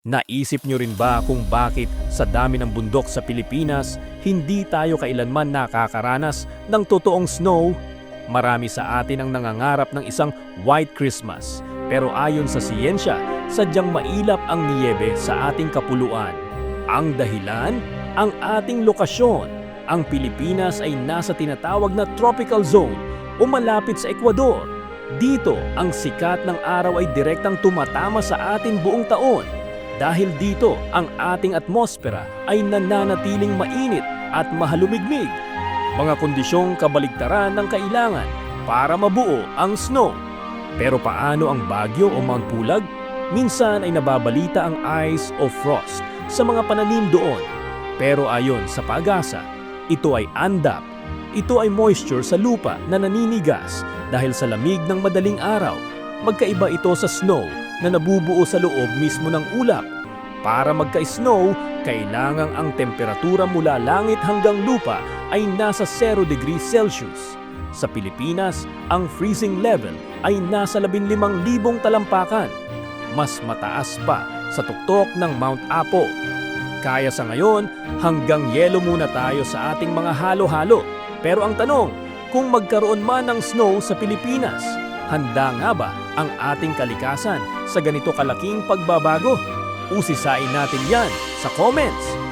Naisip nyo rin ba kung bakit sa dami ng bundok sa Pilipinas, hindi tayo kailanman nakakaranas ng totoong snow? Marami sa atin ang nangangarap ng isang White Christmas. Pero ayon sa siyensya, sadyang mailap ang niyebe sa ating kapuluan. Ang dahilan? Ang ating lokasyon. Ang Pilipinas ay nasa tinatawag na tropical zone o malapit sa Ecuador. Dito, ang sikat ng araw ay direktang tumatama sa atin buong taon. Dahil dito, ang ating atmosfera ay nananatiling mainit at mahalumigmig. Mga kondisyong kabaligtaran ng kailangan para mabuo ang snow. Pero paano ang bagyo o Mount Pulag? Minsan ay nababalita ang ice o frost sa mga pananim doon. Pero ayon sa pag-asa, ito ay andap. Ito ay moisture sa lupa na naninigas dahil sa lamig ng madaling araw. Magkaiba ito sa snow na nabubuo sa loob mismo ng ulap. Para magka-snow, kailangang ang temperatura mula langit hanggang lupa ay nasa 0 degrees Celsius. Sa Pilipinas, ang freezing level ay nasa 15,000 talampakan. Mas mataas pa sa tuktok ng Mount Apo. Kaya sa ngayon, hanggang yelo muna tayo sa ating mga halo-halo. Pero ang tanong, kung magkaroon man ng snow sa Pilipinas, handa nga ba ang ating kalikasan sa ganito kalaking pagbabago? Usisain natin yan sa comments!